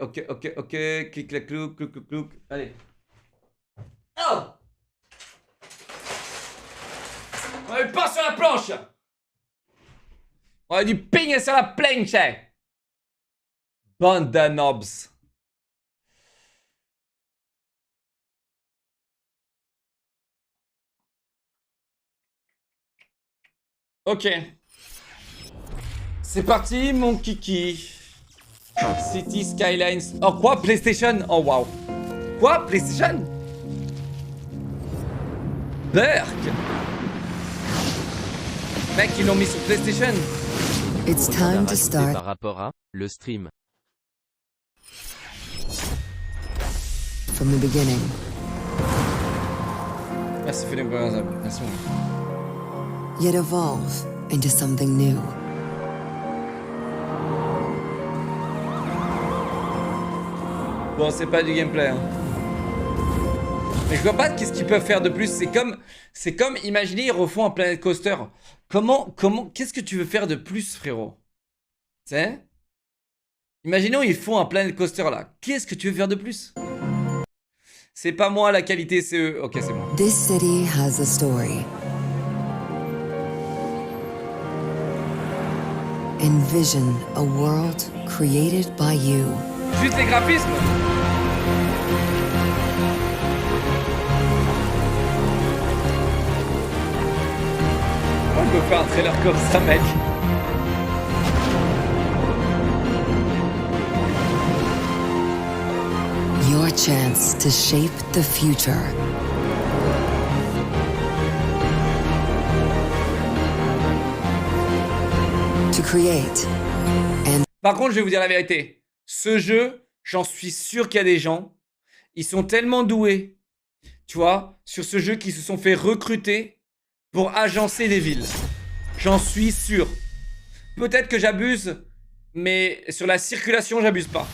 Ok. Clic, clac, clouc. Allez. Oh, on a eu pas sur la planche. On a du ping sur la planche. Bande de knobs. Ok. C'est parti, mon kiki. City Skylines. Oh, quoi? PlayStation? Oh, wow. Quoi? PlayStation? Berk. Mec, ils l'ont mis sur PlayStation. It's time to start. Par rapport à le stream. From the beginning. Merci, Philippe. Merci. Yet evolve into something new. Bon, c'est pas du gameplay. Hein. Mais je vois pas qu'est-ce qu'ils peuvent faire de plus. C'est comme, imaginez, ils refont un Planet Coaster. Qu'est-ce que tu veux faire de plus, frérot? Tu sais? Imaginons, ils font un Planet Coaster là. Qu'est-ce que tu veux faire de plus? C'est pas moi la qualité, c'est eux. Ok, c'est moi. This city has a story. Envision a world created by you. Juste les graphismes. On peut faire un trailer comme ça, mec. Your chance to shape the future. To create and... Par contre, je vais vous dire la vérité. Ce jeu, j'en suis sûr qu'il y a des gens, ils sont tellement doués, tu vois, sur ce jeu qu'ils se sont fait recruter pour agencer des villes. J'en suis sûr. Peut-être que j'abuse, mais sur la circulation, j'abuse pas.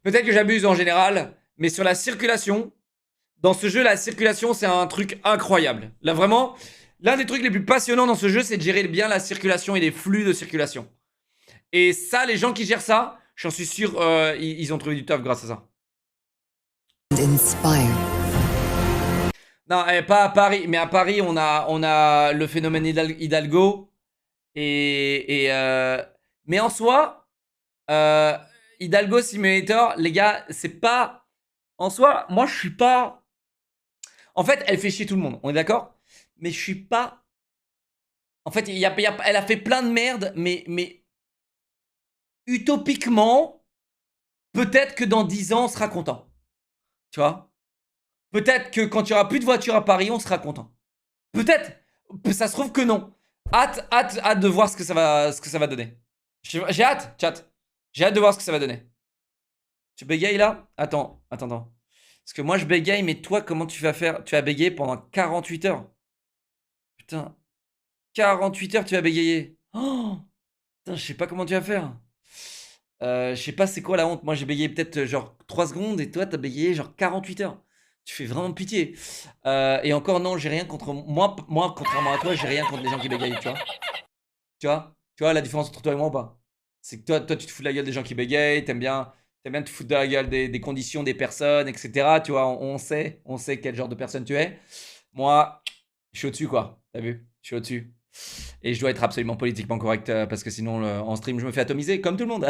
Peut-être que j'abuse en général, mais sur la circulation, dans ce jeu, la circulation, c'est un truc incroyable. Là, vraiment, l'un des trucs les plus passionnants dans ce jeu, c'est de gérer bien la circulation et les flux de circulation. Et ça, les gens qui gèrent ça, j'en suis sûr, ils ont trouvé du taf grâce à ça. Inspire. Non, pas à Paris, mais à Paris, on a le phénomène Hidalgo. Mais en soi, Hidalgo Simulator, les gars, c'est pas... En soi, moi, je suis pas... En fait, elle fait chier tout le monde, on est d'accord? Mais je suis pas... En fait, elle a fait plein de merde, mais... Utopiquement, peut-être que dans 10 ans, on sera content. Tu vois? Peut-être que quand il n'y aura plus de voitures à Paris, on sera content. Peut-être. Ça se trouve que non. Hâte de voir ce que ça va donner. J'ai hâte, chat. J'ai hâte de voir ce que ça va donner. Tu bégayes là? Attends. Parce que moi je bégaye, mais toi, comment tu vas faire? Tu vas bégayer pendant 48 heures. Putain. 48 heures, tu vas bégayer. Oh putain, je sais pas comment tu vas faire. Je sais pas c'est quoi la honte. Moi j'ai bégayé peut-être genre 3 secondes et toi t'as bégayé genre 48 heures. Tu fais vraiment pitié. Et encore non, j'ai rien contre moi, contrairement à toi, j'ai rien contre les gens qui bégayent, tu vois. Tu vois la différence entre toi et moi ou pas? C'est que toi tu te fous de la gueule des gens qui bégayent, t'aimes bien te foutre de la gueule des conditions des personnes, etc. Tu vois, on sait quel genre de personne tu es. Moi, je suis au-dessus quoi. T'as vu? Je suis au-dessus. Et je dois être absolument politiquement correct parce que sinon en stream je me fais atomiser comme tout le monde.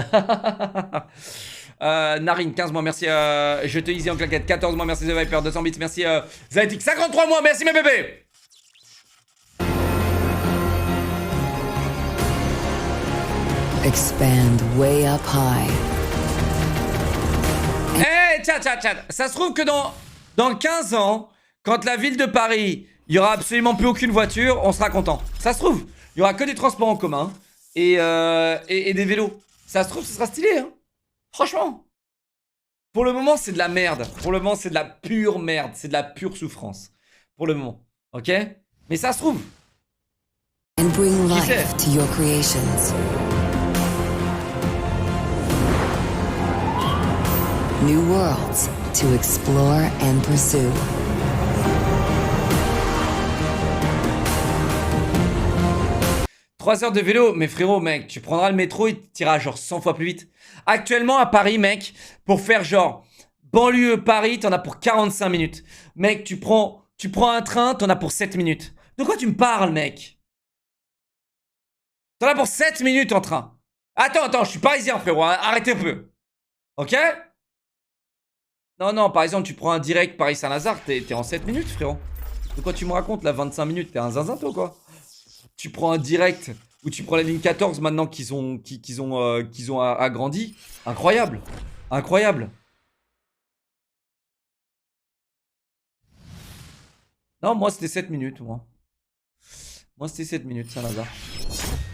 Narine 15 mois, merci. Je te easy en claquette 14 mois, merci The Viper 200 bits, merci. Zaetic 53 mois, merci mes bébés. Expand way up high. Hey, chat. Ça se trouve que dans 15 ans, quand la ville de Paris, il y aura absolument plus aucune voiture, on sera content. Ça se trouve, il y aura que des transports en commun et des vélos. Ça se trouve, ce sera stylé, hein. Franchement. Pour le moment, c'est de la merde. Pour le moment, c'est de la pure merde. C'est de la pure souffrance. Pour le moment. Ok? Mais ça se trouve. And bring Qui sait? life to your creations. New worlds to explore and pursue. 3 heures de vélo, mais frérot, mec, tu prendras le métro et tu iras genre 100 fois plus vite. Actuellement, à Paris, mec, pour faire genre banlieue Paris, t'en as pour 45 minutes. Mec, tu prends un train, t'en as pour 7 minutes. De quoi tu me parles, mec? T'en as pour 7 minutes en train. Attends, je suis parisien, frérot, hein, arrêtez un peu. Ok? Non, par exemple, tu prends un direct Paris-Saint-Lazare, t'es en 7 minutes, frérot. De quoi tu me racontes, là, 25 minutes? T'es un zinzin, toi, quoi? Tu prends un direct ou tu prends la ligne 14 maintenant qu'ils ont agrandi. Incroyable. Incroyable. Non, moi, c'était 7 minutes, moi. Moi, c'était 7 minutes, Saint-Lazare.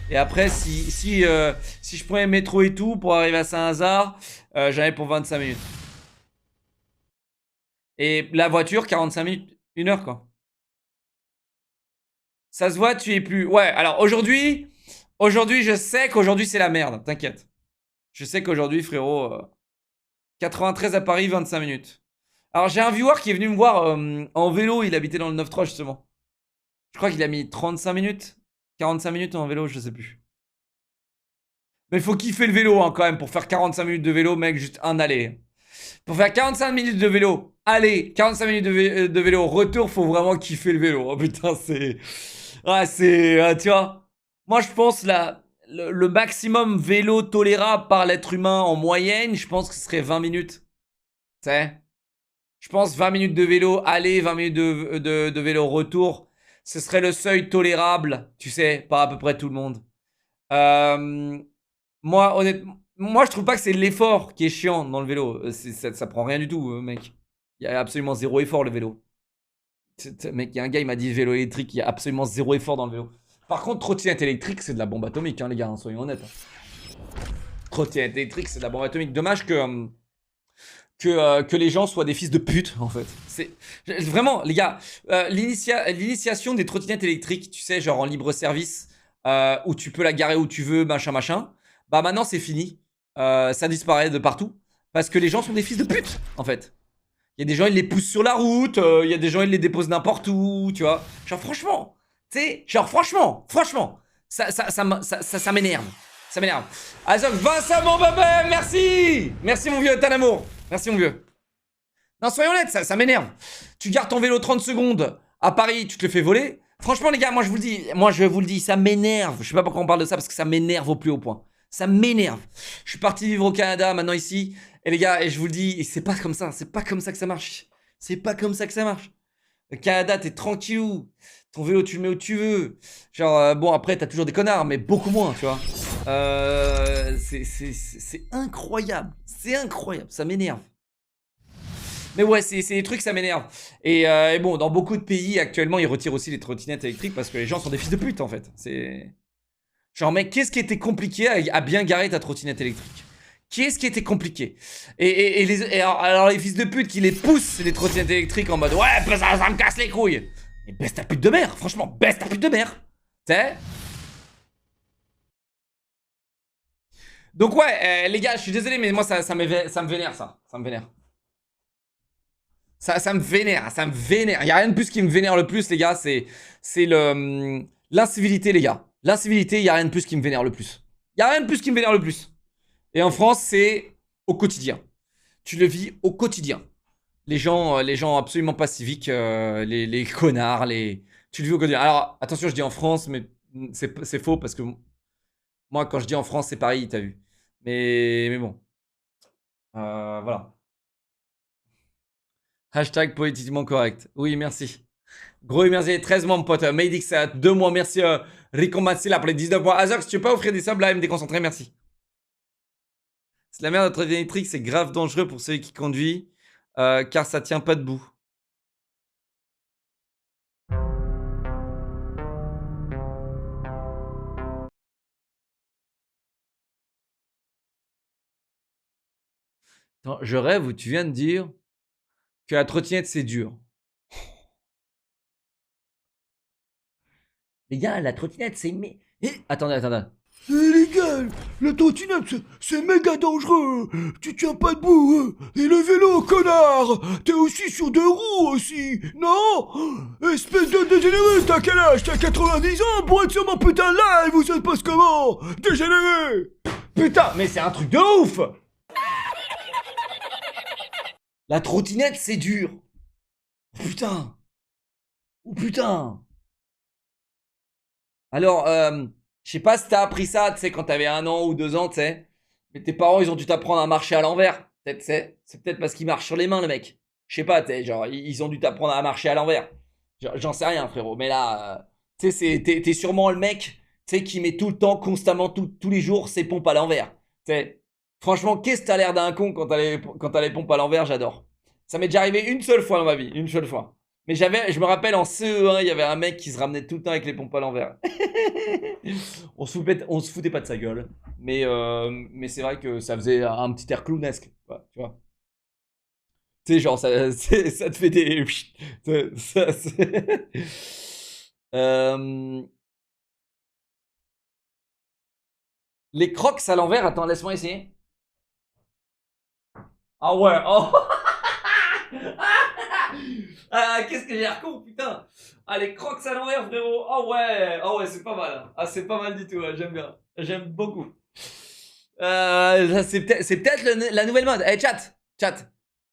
Et après, si je prenais le métro et tout pour arriver à Saint-Lazare, j'allais pour 25 minutes. Et la voiture, 45 minutes, 1 heure, quoi. Ça se voit, tu es plus. Ouais, alors aujourd'hui, je sais qu'aujourd'hui, c'est la merde, t'inquiète. Je sais qu'aujourd'hui, frérot, 93 à Paris, 25 minutes. Alors, j'ai un viewer qui est venu me voir en vélo, il habitait dans le 9-3, justement. Je crois qu'il a mis 35 minutes, 45 minutes en vélo, je sais plus. Mais il faut kiffer le vélo, hein, quand même, pour faire 45 minutes de vélo, mec, juste un aller. Pour faire 45 minutes de vélo, aller, 45 minutes de vélo, retour, faut vraiment kiffer le vélo. Oh putain, c'est. Ah, c'est. Tu vois. Moi, je pense le maximum vélo tolérable par l'être humain en moyenne, je pense que ce serait 20 minutes. Tu sais. Je pense 20 minutes de vélo aller, 20 minutes de vélo retour. Ce serait le seuil tolérable, tu sais, par à peu près tout le monde. Moi, honnêtement, moi, je trouve pas que c'est l'effort qui est chiant dans le vélo. Ça prend rien du tout, mec. Il y a absolument zéro effort, le vélo. Mec, il y a un gars, il m'a dit vélo électrique, il y a absolument zéro effort dans le vélo. Par contre, trottinette électrique, c'est de la bombe atomique, hein, les gars, hein, soyons honnêtes. Trottinette électrique, c'est de la bombe atomique. Dommage que les gens soient des fils de pute, en fait. Vraiment, les gars, l'initiation des trottinettes électriques, tu sais, genre en libre service, où tu peux la garer où tu veux, machin, bah maintenant c'est fini. Ça disparaît de partout. Parce que les gens sont des fils de pute, en fait. Il y a des gens, ils les poussent sur la route, il y a des gens, ils les déposent n'importe où, tu vois. Genre, franchement, tu sais, genre, franchement, ça m'énerve. Ça m'énerve. Azok, Vincent, mon bébé, merci! Merci, mon vieux, t'as l'amour. Merci, mon vieux. Non, soyons honnêtes, ça m'énerve. Tu gardes ton vélo 30 secondes à Paris, tu te le fais voler. Franchement, les gars, moi, je vous le dis, ça m'énerve. Je sais pas pourquoi on parle de ça, parce que ça m'énerve au plus haut point. Ça m'énerve. Je suis parti vivre au Canada, maintenant ici. Et les gars, et je vous le dis, c'est pas comme ça. C'est pas comme ça que ça marche. C'est pas comme ça que ça marche. Le Canada, t'es tranquillou. Ton vélo, tu le mets où tu veux. Genre, bon, après, t'as toujours des connards, mais beaucoup moins, tu vois. C'est incroyable. C'est incroyable. Ça m'énerve. Mais ouais, c'est des trucs, ça m'énerve. Et bon, dans beaucoup de pays, actuellement, ils retirent aussi les trottinettes électriques parce que les gens sont des fils de pute, en fait. C'est. Genre, mec, qu'est-ce qui était compliqué à bien garer ta trottinette électrique? Qu'est-ce qui était compliqué? Alors, les fils de pute qui les poussent, les trottinettes électriques, en mode ouais, ça me casse les couilles. Mais baisse ta pute de mère, franchement, baisse ta pute de mère. Tu sais? Donc, ouais, les gars, je suis désolé, mais moi, ça me vénère, ça. Ça me vénère. Ça me vénère, ça me vénère. Il y a rien de plus qui me vénère le plus, les gars, c'est l'incivilité, les gars. L'incivilité, il y a rien de plus qui me vénère le plus. Il y a rien de plus qui me vénère le plus. Et en France, c'est au quotidien. Tu le vis au quotidien. Les gens absolument pas civiques, les connards, tu le vis au quotidien. Alors, attention, je dis en France, mais c'est faux parce que moi, quand je dis en France, c'est Paris, t'as vu. Mais bon. Voilà. Hashtag politiquement correct. Oui, merci. Gros, merci. 13 mois, mon pote. Maidix, 2 mois. Merci, Rico Matsila pour les 19 mois. Azok, si tu peux pas offrir des subs là, me déconcentrer, merci. C'est la merde, notre électrique, c'est grave dangereux pour celui qui conduit, car ça tient pas debout. Attends, je rêve où tu viens de dire que la trottinette, c'est dur. Les gars, la trottinette, c'est... Attendez. C'est illégal. La trottinette, c'est méga dangereux. Tu tiens pas debout. Et le vélo, connard. T'es aussi sur 2 roues aussi. Non. Espèce de dégénéré, t'as quel âge? T'as 90 ans pour être sur mon putain de live ou ça se passe comment? Dégénéré. Putain, mais c'est un truc de ouf. La trottinette, c'est dur. Oh, putain. Oh putain. Alors, je sais pas si t'as appris ça, tu sais, quand t'avais 1 an ou 2 ans, tu sais. Mais tes parents, ils ont dû t'apprendre à marcher à l'envers. Peut-être, c'est peut-être parce qu'ils marchent sur les mains, le mec. Je sais pas, tu sais, genre, ils ont dû t'apprendre à marcher à l'envers. J'en sais rien, frérot. Mais là, tu sais, t'es sûrement le mec, tu sais, qui met tout le temps, constamment, tous les jours, ses pompes à l'envers. Tu sais, franchement, qu'est-ce que t'as l'air d'un con quand t'as les pompes à l'envers, j'adore. Ça m'est déjà arrivé une seule fois dans ma vie, une seule fois. Mais je me rappelle en CE1, il y avait un mec qui se ramenait tout le temps avec les pompes à l'envers. On se foutait pas de sa gueule. Mais c'est vrai que ça faisait un petit air clownesque, quoi, tu vois. Tu sais, genre, ça te fait des. Euh, les crocs à l'envers, attends, laisse-moi essayer. Ah ouais, oh. Ah, qu'est-ce que j'ai l'air con, putain. Ah, les crocs à l'envers, frérot. Ah ouais, c'est pas mal. Ah, c'est pas mal du tout, ouais, j'aime bien. J'aime beaucoup. C'est peut-être la nouvelle mode. Eh, chat,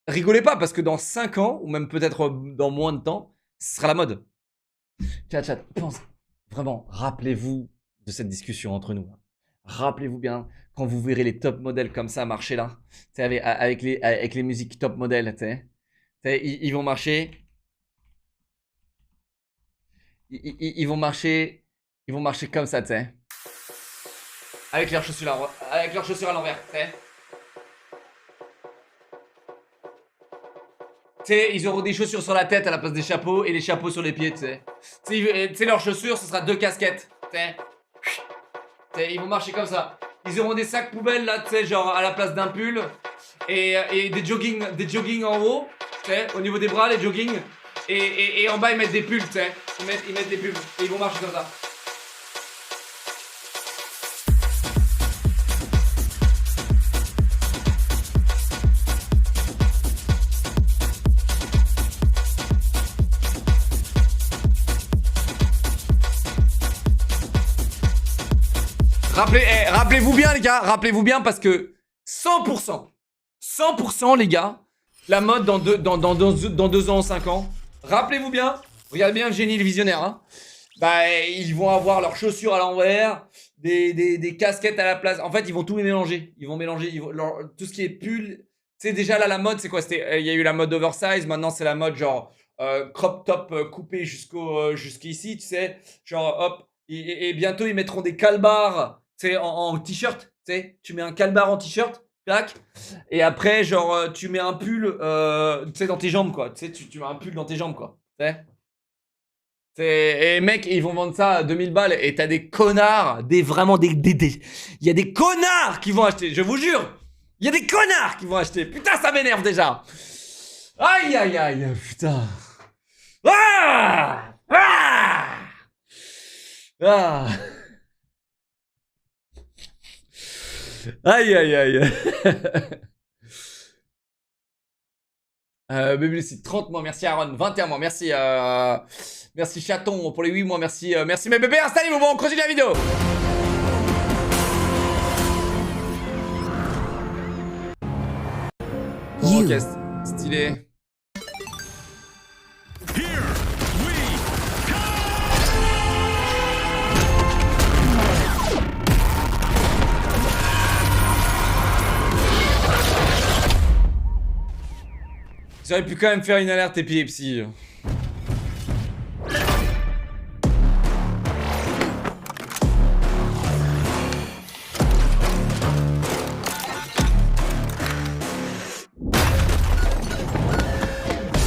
rigolez pas parce que dans 5 ans, ou même peut-être dans moins de temps, ce sera la mode. Chat, pense. Vraiment, rappelez-vous de cette discussion entre nous. Rappelez-vous bien quand vous verrez les top modèles comme ça marcher là. Tu sais, avec les musiques top modèles, tu sais. Ils vont marcher. Ils vont marcher. Ils vont marcher comme ça, tu sais. Avec leurs chaussures à l'envers, tu sais. Tu sais, ils auront des chaussures sur la tête à la place des chapeaux et les chapeaux sur les pieds, tu sais. Tu sais, leurs chaussures, ce sera 2 casquettes, tu sais. Ils vont marcher comme ça. Ils auront des sacs poubelles là, tu sais, genre à la place d'un pull et des jogging en haut, tu sais, au niveau des bras, les jogging. Et en bas, ils mettent des pulls, tu sais. Ils mettent des pulls et ils vont marcher comme ça. Rappelez-vous bien, les gars, rappelez-vous bien parce que 100%, les gars, la mode dans 2 ans, 5 ans, rappelez-vous bien, regardez bien le génie, le visionnaire, hein. Bah, ils vont avoir leurs chaussures à l'envers, des casquettes à la place. En fait, ils vont tout mélanger. Ils vont mélanger tout ce qui est pull. Tu sais, déjà là, la mode, c'est quoi? Il y a eu la mode oversize, maintenant c'est la mode genre crop top coupé jusqu'ici, tu sais. Genre, hop. Et bientôt, ils mettront des calbars, tu sais, en t-shirt. Tu sais, tu mets un calbar en t-shirt, clac. Et après, genre, tu mets un pull, tu sais, dans tes jambes, quoi. Tu sais, tu mets un pull dans tes jambes, quoi. Tu sais. Et mec, ils vont vendre ça à 2000 balles et t'as des connards, vraiment des. Il y a des connards qui vont acheter, je vous jure. Il y a des connards qui vont acheter. Putain, ça m'énerve déjà. Aïe, aïe, aïe, putain. Ah Ah Ah Aïe, aïe, aïe. Bébé, 30 mois, merci Aaron, 21 mois, merci merci chaton pour les 8 mois, merci merci mes bébés, installez-vous, bon, on continue la vidéo. Bon, ok, stylé. J'aurais pu quand même faire une alerte épilepsie.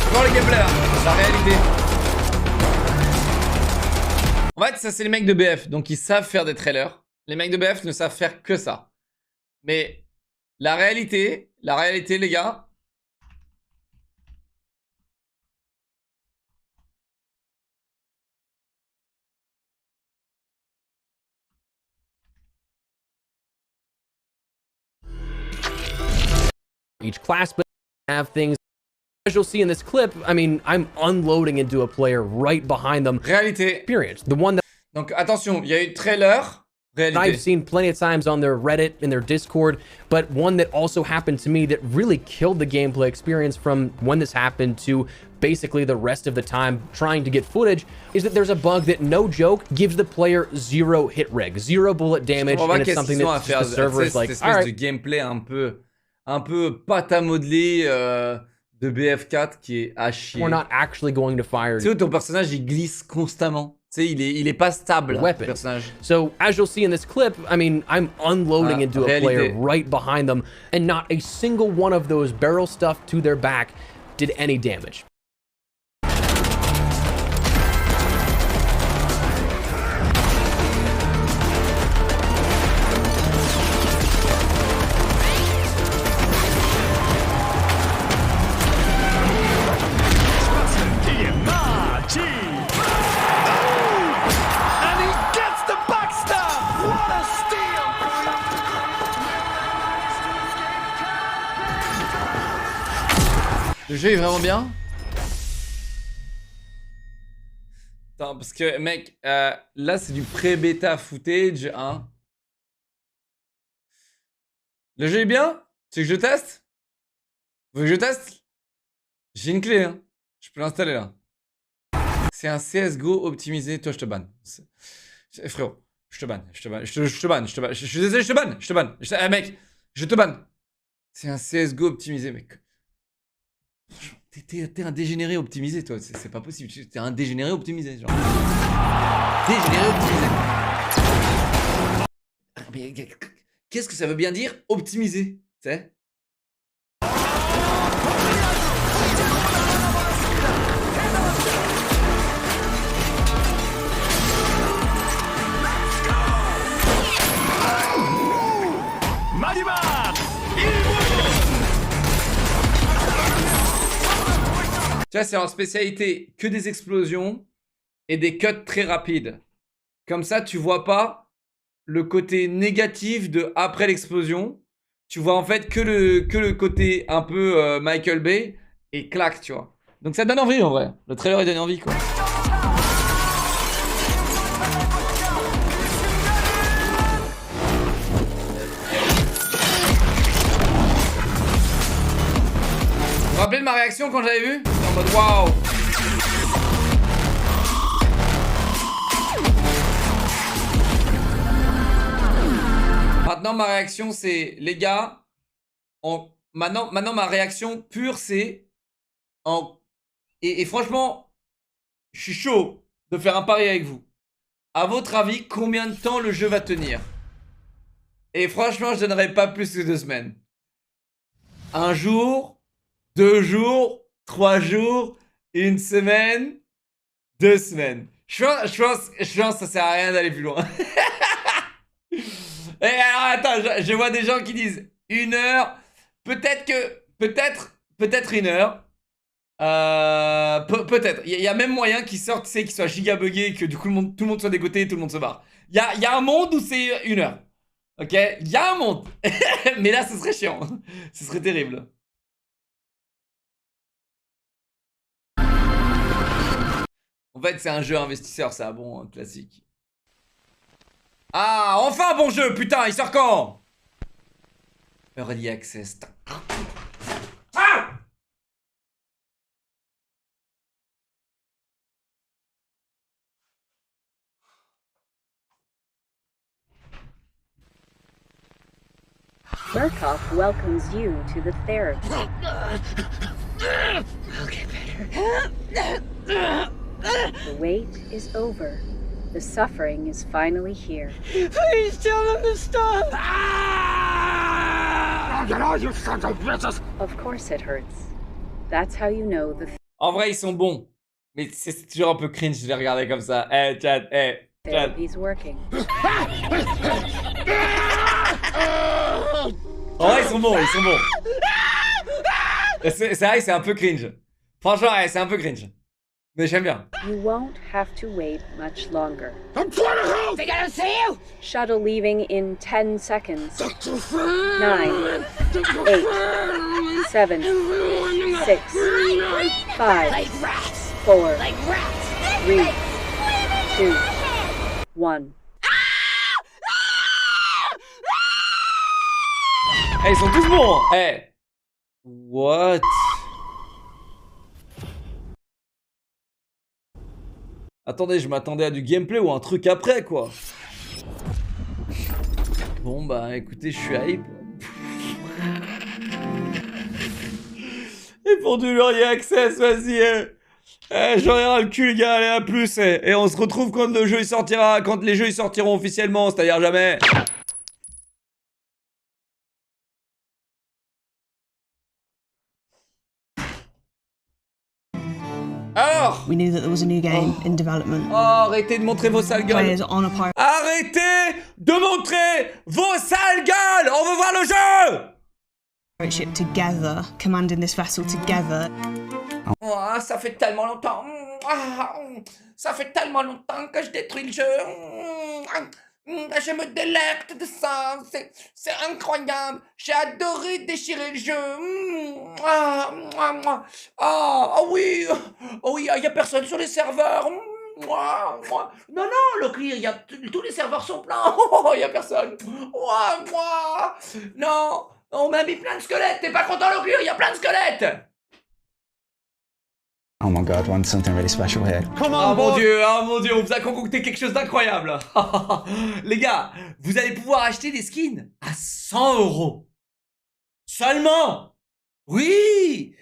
Encore les gameplays, la réalité. En fait, ça c'est les mecs de BF, donc ils savent faire des trailers. Les mecs de BF ne savent faire que ça. Mais la réalité, les gars, each class, but have things. As you'll see in this clip, I mean, I'm unloading into a player right behind them. Réalité. Experience. The one that Donc attention, il y a eu trailer. I've Réalité. seen plenty of times on their Reddit and their Discord, but one that also happened to me that really killed the gameplay experience from when this happened to basically the rest of the time trying to get footage is that there's a bug that, no joke, gives the player 0 hit reg, 0 bullet damage, On va and it's qu'est-ce something qu'ils ont à that faire. just the server Tu sais, is like, cette all espèce right. de gameplay un peu pâte à modeler de BF4 qui est à chier. We're not actually going to fire. Tu sais où ton personnage il glisse constamment. Tu sais, il est pas stable, Weapon. le personnage. So as you'll see in this clip, I mean, I'm unloading into a réalité. player right behind them, and not a single one of those barrel stuff to their back did any damage. Le jeu est vraiment bien. Attends, parce que, mec, là, c'est du pré-bêta footage, hein. Le jeu est bien? Tu veux que je teste? Vous voulez que je teste? J'ai une clé, hein. Je peux l'installer, là. C'est un CSGO optimisé. Toi, je te banne. Frérot, je te banne. Je te banne. Je te banne. Je suis désolé, je te banne. Je te banne. Mec, je te banne. C'est un CSGO optimisé, mec. T'es un dégénéré optimisé, toi. C'est pas possible. T'es un dégénéré optimisé, genre. Dégénéré optimisé. Mais qu'est-ce que ça veut bien dire optimisé? Tu sais? Tu vois, c'est leur spécialité, que des explosions et des cuts très rapides. Comme ça, tu vois pas le côté négatif de après l'explosion. Tu vois en fait que le côté un peu Michael Bay et clac, tu vois. Donc ça donne envie en vrai. Le trailer il donne envie quoi. Vous vous rappelez de ma réaction quand j'avais vu? J'étais en mode waouh. Maintenant ma réaction c'est les gars. Maintenant ma réaction pure c'est et franchement je suis chaud de faire un pari avec vous. À votre avis combien de temps le jeu va tenir? Et franchement je donnerai pas plus que 2 semaines. Un jour, 2 jours, 3 jours, 1 semaine, 2 semaines. Je pense que ça sert à rien d'aller plus loin. Et alors attends, je vois des gens qui disent 1 heure. Peut-être 1 heure. Peut-être. Il y a même moyen qu'ils sortent, tu sais, qu'ils soient giga buggés et que du coup tout le monde soit dégoûté et tout le monde se barre. Il y a un monde où c'est 1 heure. Ok? Il y a un monde. Mais là, ce serait chiant. Ce serait terrible. En fait, c'est un jeu investisseur, ça, bon, classique. Ah, enfin un bon jeu, putain, il sort quand? Early Access. Ah! Murkoff welcomes you to the therapy. Okay, better. The wait is over. The suffering is finally here. Please tell them to stop! Of course it hurts. That's how you know the En vrai, ils sont bons. Mais c'est toujours un peu cringe de les regarder comme ça. Eh, chat, chat. therapy's working. En vrai, ils sont bons, ils sont bons. C'est vrai que c'est un peu cringe. Franchement, ouais, c'est un peu cringe. Mais j'aime bien. You won't have to wait much longer. I'm trying to help! They gotta see you! Shuttle leaving in 10 seconds. 9, 8, 7, 6, 5, 4, 3, 2, 1. Eh, ils sont tous bons. Eh. What? Attendez, je m'attendais à du gameplay ou un truc après, quoi. Bon, bah, écoutez, je suis hype. Et pour du Early Access, vas-y. J'en ai ras le cul, les gars, allez, à plus. Et on se retrouve quand le jeu il sortira, quand les jeux ils sortiront officiellement, c'est-à-dire jamais. Alors, We knew that there was a new game in development. oh, arrêtez de montrer vos sales gueules. Players on a pirate Arrêtez de montrer vos sales gueules. On veut voir le jeu. ship together, commanding this vessel together. Oh, ça fait tellement longtemps. Ça fait tellement longtemps que je détruis le jeu. Je me délecte de ça. C'est incroyable. J'ai adoré déchirer le jeu. Ah oui. Oh oui, il n'y a personne sur les serveurs. Non, le clear, tous les serveurs sont pleins. Il n'y a personne. Non, on m'a mis plein de squelettes. T'es pas content, le clear, il y a plein de squelettes. Oh my god, want something really special here. Oh mon dieu, on vous a concocté quelque chose d'incroyable. Les gars, vous allez pouvoir acheter des skins à 100 €. Seulement. Oui,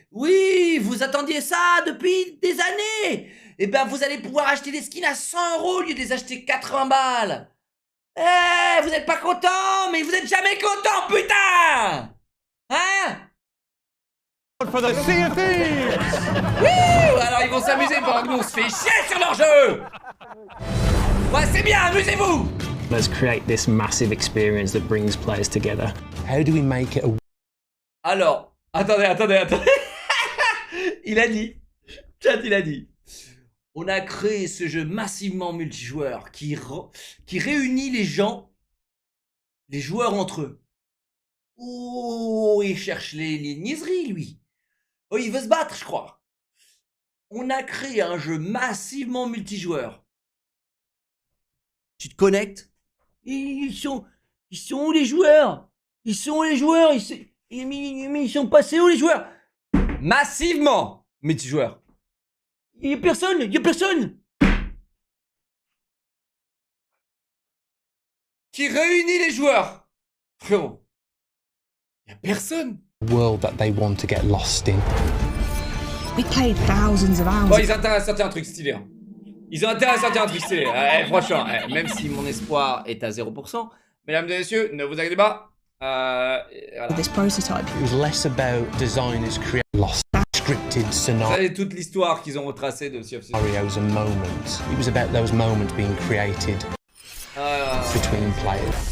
vous attendiez ça depuis des années. Eh ben, vous allez pouvoir acheter des skins à 100 € au lieu de les acheter 80 balles. Eh, vous n'êtes pas content, mais vous êtes jamais content, putain. Hein? Alors ils vont s'amuser pendant que nous on se fait chier sur leur jeu. Ouais, c'est bien, amusez-vous. Let's create this massive experience that brings players together. How do we make it a Alors, attendez. Il a dit, chat, il a dit, on a créé ce jeu massivement multijoueur qui réunit les joueurs entre eux. Oh, il cherche les niaiseries, lui. Oh, il veut se battre, je crois. On a créé un jeu massivement multijoueur. Tu te connectes. Ils sont où les joueurs? Ils sont où les joueurs? Ils sont passés où les joueurs? Massivement multijoueur. Il y a personne. Qui réunit les joueurs. Frérot. Il y a personne. world that they want to get lost in? We played thousands of hours. Bon, ils ont intérêt à sortir un truc stylé. Hein. Ils ont intérêt à sortir un truc stylé. Franchement, même si mon espoir est à 0%, mesdames et messieurs, ne vous inquiétez pas. Voilà. This prototype. It was less about designers create lost scripted Ça, c'est toute l'histoire qu'ils ont retracée de Sea of Thieves. scenarios and moments. It was about those moments being created between players.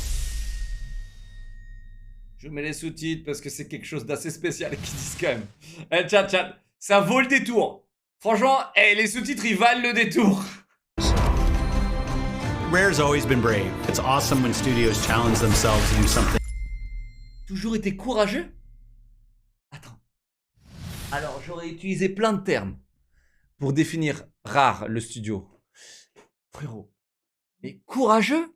Je mets les sous-titres parce que c'est quelque chose d'assez spécial qu'ils disent quand même. Chat, ça vaut le détour. Franchement, les sous-titres, ils valent le détour. Rare's always been brave. It's awesome when studios challenge themselves to do something. Toujours été courageux? Attends. Alors, j'aurais utilisé plein de termes pour définir Rare, le studio. Frérot, mais courageux?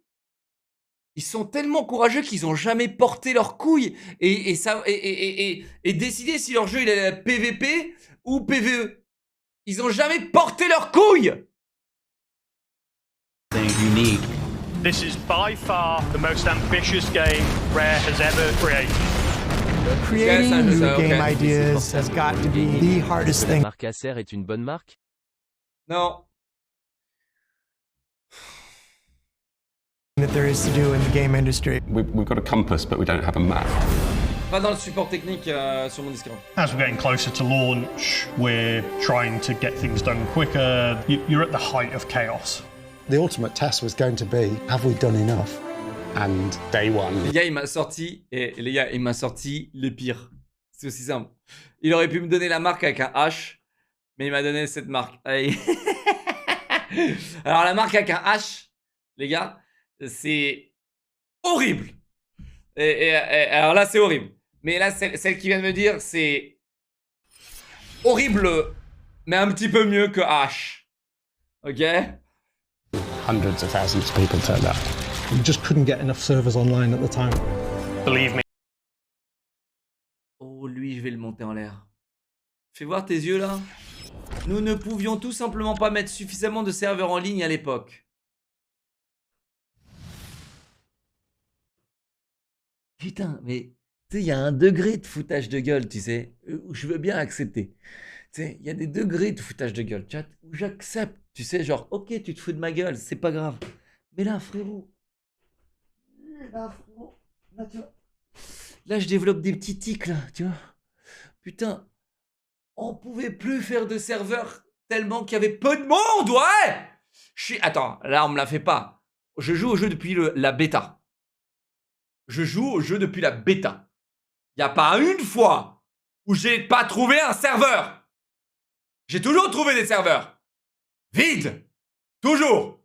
Ils sont tellement courageux qu'ils ont jamais porté leurs couilles et décidé si leur jeu il est PVP ou PVE. Ils ont jamais porté leurs couilles. Unique. This is by far the most ambitious game Rare has ever created. Creating new game ideas has got to be the hardest thing. Marque Acer est une bonne marque? Non. That there is to do in the game industry. We've got a compass, but we don't have a map. Pas dans le support technique sur mon Discord. As we're getting closer to launch, we're trying to get things done quicker. You're at the height of chaos. The ultimate test was going to be, have we done enough? And day one. Les gars, il m'a sorti les pires. C'est aussi simple. Il aurait pu me donner la marque avec un H. Mais il m'a donné cette marque. Allez. Alors la marque avec un H, les gars, c'est horrible. Et alors là, c'est horrible. Mais là, celle qui vient de me dire, c'est horrible, mais un petit peu mieux que H. Ok? Hundreds of thousands of people turned up. We just couldn't get enough servers online at the time. Believe me. Oh, lui, je vais le monter en l'air. Fais voir tes yeux là. Nous ne pouvions tout simplement pas mettre suffisamment de serveurs en ligne à l'époque. Putain, mais tu sais, il y a un degré de foutage de gueule, tu sais, où je veux bien accepter. Tu sais, il y a des degrés de foutage de gueule, chat, où j'accepte, tu sais, genre, ok, tu te fous de ma gueule, c'est pas grave. Mais là, frérot, là, tu vois, là, je développe des petits tics, là, tu vois. Putain, on pouvait plus faire de serveurs tellement qu'il y avait peu de monde, ouais. Attends, là, on me la fait pas. Je joue au jeu depuis la bêta. Je joue au jeu depuis la bêta. Il n'y a pas une fois où j'ai pas trouvé un serveur. J'ai toujours trouvé des serveurs. Vides. Toujours.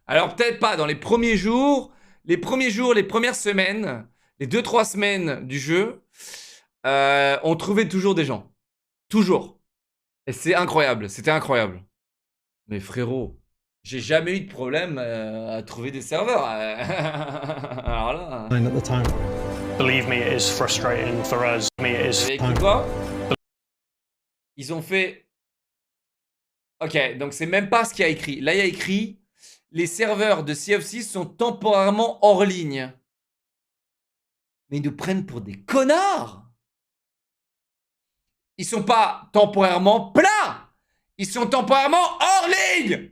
Alors peut-être pas dans les premiers jours, les premières semaines, les 2-3 semaines du jeu, on trouvait toujours des gens. Toujours. Et c'est incroyable, c'était incroyable. Mais frérot, j'ai jamais eu de problème à trouver des serveurs. Alors là... At the time. Believe me, it is frustrating for us. Écoute quoi? Ils ont fait... Ok, donc c'est même pas ce qu'il y a écrit. Là, il y a écrit... Les serveurs de Sea of Thieves sont temporairement hors ligne. Mais ils nous prennent pour des connards. Ils sont pas temporairement pleins. Ils sont temporairement hors ligne.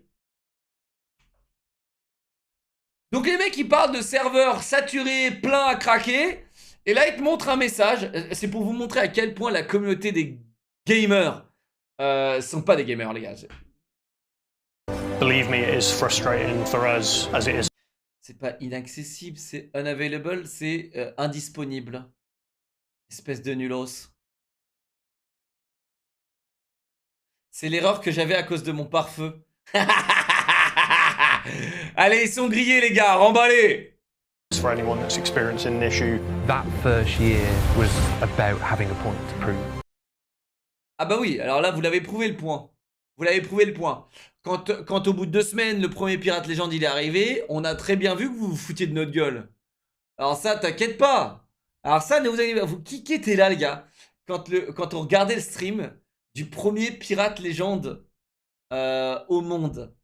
Donc les mecs, ils parlent de serveurs saturés, pleins à craquer. Et là, ils te montrent un message. C'est pour vous montrer à quel point la communauté des gamers sont pas des gamers, les gars. Believe me, it is frustrating for us as it is. C'est pas inaccessible, c'est unavailable, c'est indisponible. Espèce de nulos. C'est l'erreur que j'avais à cause de mon pare-feu. Allez, ils sont grillés, les gars, remballez. For anyone that's experiencing an issue. That first year was about having a point to prove. Ah bah oui, alors là, vous l'avez prouvé le point. Vous l'avez prouvé le point. Quand au bout de 2 semaines, le premier Pirate Légende il est arrivé, on a très bien vu que vous vous foutiez de notre gueule. Alors ça, t'inquiète pas. Alors ça, ne vous inquiétez pas. Qui était là, les gars, quand on regardait le stream du premier Pirate Légende au monde.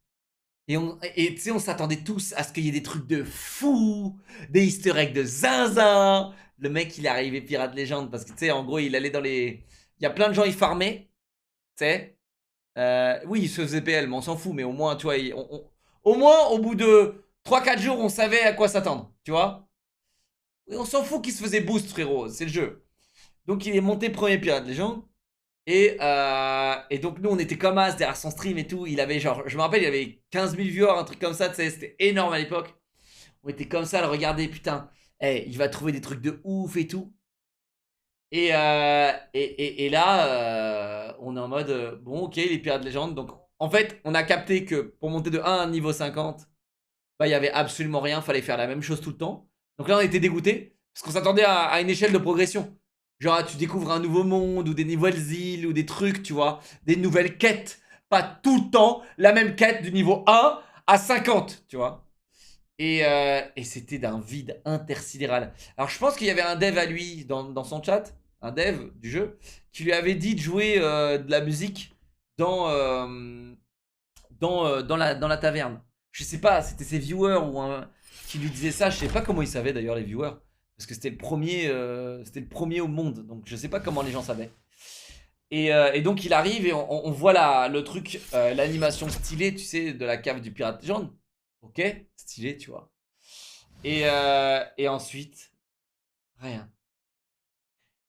Et tu sais, on s'attendait tous à ce qu'il y ait des trucs de fou, des easter eggs de zinzin. Le mec, il est arrivé Pirate Légende parce que, tu sais, en gros, il allait dans les... Il y a plein de gens, ils farmaient, tu sais. Oui, il se faisait PL, mais on s'en fout. Mais au moins, tu vois, au moins, au bout de 3-4 jours, on savait à quoi s'attendre, tu vois. Et on s'en fout qu'il se faisait boost, frérot, c'est le jeu. Donc, il est monté premier Pirate Légende. Et donc, nous, on était comme as derrière son stream et tout. Il avait genre, je me rappelle, il avait 15 000 viewers, un truc comme ça, tu sais, c'était énorme à l'époque. On était comme ça à le regarder, putain. Il va trouver des trucs de ouf et tout. Et là, on est en mode, bon, ok, les Pirates Légendes. Donc, en fait, on a capté que pour monter de 1 à niveau 50, bah, il y avait absolument rien. Fallait faire la même chose tout le temps. Donc là, on était dégoûtés. Parce qu'on s'attendait à une échelle de progression. Genre, tu découvres un nouveau monde, ou des nouvelles îles, ou des trucs, tu vois. Des nouvelles quêtes. Pas tout le temps la même quête du niveau 1 à 50, tu vois. Et c'était d'un vide intersidéral. Alors, je pense qu'il y avait un dev à lui dans son chat, un dev du jeu, qui lui avait dit de jouer de la musique dans la taverne. Je sais pas, c'était ses viewers qui lui disaient ça. Je sais pas comment ils savaient d'ailleurs, les viewers. Parce que c'était le premier au monde. Donc, je sais pas comment les gens savaient. Et donc, il arrive et on voit le truc, l'animation stylée, tu sais, de la cave du Pirate Légende. Ok, stylé, tu vois. Et ensuite, rien.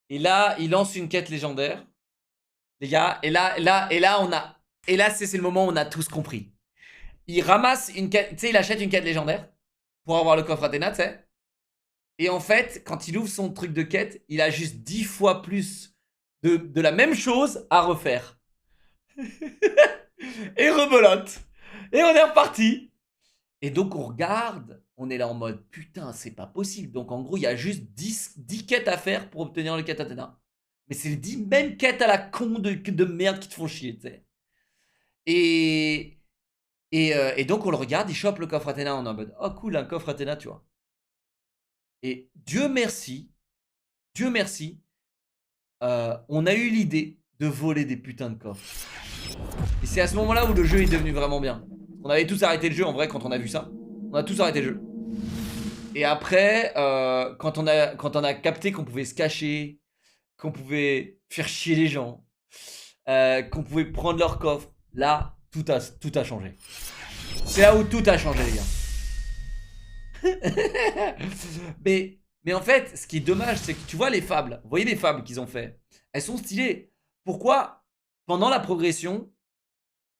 Et là, il lance une quête légendaire, les gars. Et là, c'est le moment où on a tous compris. Il ramasse une quête, tu sais, il achète une quête légendaire pour avoir le coffre Athéna, tu sais. Et en fait, quand il ouvre son truc de quête, il a juste 10 fois plus de la même chose à refaire. Et rebelote. Et on est reparti. Et donc on regarde, on est là en mode putain, c'est pas possible. Donc en gros, il y a juste 10 quêtes à faire pour obtenir le quête Athéna. Mais c'est les 10 mêmes quêtes à la con de merde qui te font chier, tu sais. Et donc on le regarde, il chope le coffre Athéna, on est en mode oh cool, un coffre Athéna, tu vois. Et Dieu merci, on a eu l'idée de voler des putains de coffres. Et c'est à ce moment-là où le jeu est devenu vraiment bien. On avait tous arrêté le jeu en vrai quand on a vu ça. On a tous arrêté le jeu. Et après, quand on a capté qu'on pouvait se cacher, qu'on pouvait faire chier les gens, qu'on pouvait prendre leur coffre, là, tout a changé. C'est là où tout a changé, les gars. mais en fait, ce qui est dommage, c'est que tu vois les fables. Vous voyez les fables qu'ils ont fait. Elles sont stylées. Pourquoi, pendant la progression,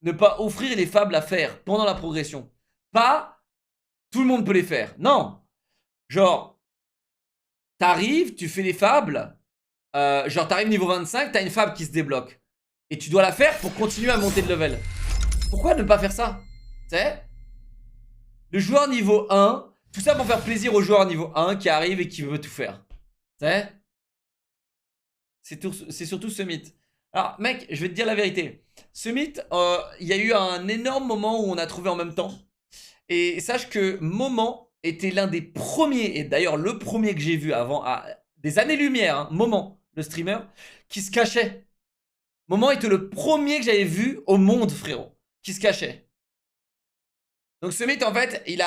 ne pas offrir les fables à faire pendant la progression? Pas tout le monde peut les faire. Non. Genre, t'arrives, tu fais les fables. Genre, t'arrives niveau 25, t'as une fable qui se débloque. Et tu dois la faire pour continuer à monter de level. Pourquoi ne pas faire ça? Tu sais, le joueur niveau 1, tout ça pour faire plaisir au joueur niveau 1 qui arrive et qui veut tout faire. Tu sais, c'est surtout ce mythe. Alors, mec, je vais te dire la vérité. Ce mythe, il y a eu un énorme moment où on a trouvé en même temps. Et sache que Moment était l'un des premiers, et d'ailleurs le premier que j'ai vu avant, des années-lumière, hein, Moment, le streamer, qui se cachait. Moment était le premier que j'avais vu au monde, frérot, qui se cachait. Donc ce mythe, en fait, il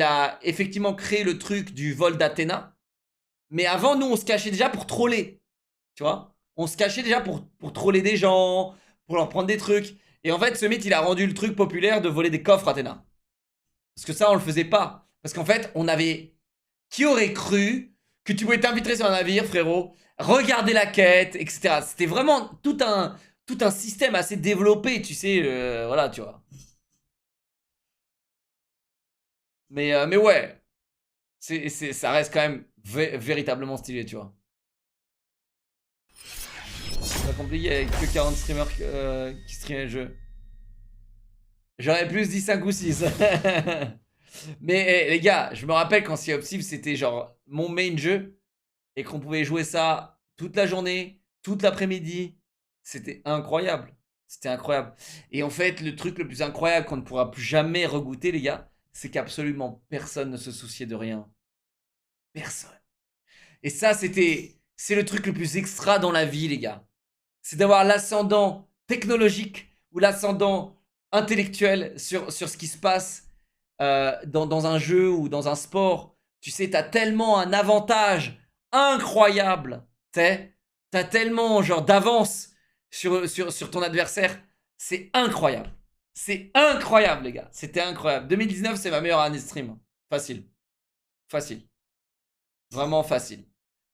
a effectivement créé le truc du vol d'Athéna. Mais avant, nous, on se cachait déjà pour troller. Tu vois, on se cachait déjà pour troller des gens, pour leur prendre des trucs. Et en fait, ce mythe, il a rendu le truc populaire de voler des coffres Athéna. Parce que ça, on le faisait pas. Parce qu'en fait, on avait... Qui aurait cru que tu pouvais t'inviter sur un navire, frérot, regarder la quête, etc. C'était vraiment tout un système assez développé, tu sais, voilà, tu vois. Mais ouais, ça reste quand même véritablement stylé, tu vois. C'est pas compliqué avec que 40 streamers qui streamaient le jeu. J'aurais plus dit 5 ou 6. Mais les gars, je me rappelle quand Sea of Thieves c'était genre mon main jeu et qu'on pouvait jouer ça toute la journée, toute l'après-midi. C'était incroyable. C'était incroyable. Et en fait, le truc le plus incroyable qu'on ne pourra plus jamais regoûter, les gars, c'est qu'absolument personne ne se souciait de rien. Personne. Et ça, c'est le truc le plus extra dans la vie, les gars. C'est d'avoir l'ascendant technologique ou l'ascendant intellectuel sur ce qui se passe dans un jeu ou dans un sport. Tu sais, t'as tellement un avantage incroyable. T'as tellement genre d'avance sur ton adversaire. C'est incroyable. C'est incroyable, les gars. C'était incroyable. 2019, c'est ma meilleure année de stream. Facile. Facile. Vraiment facile.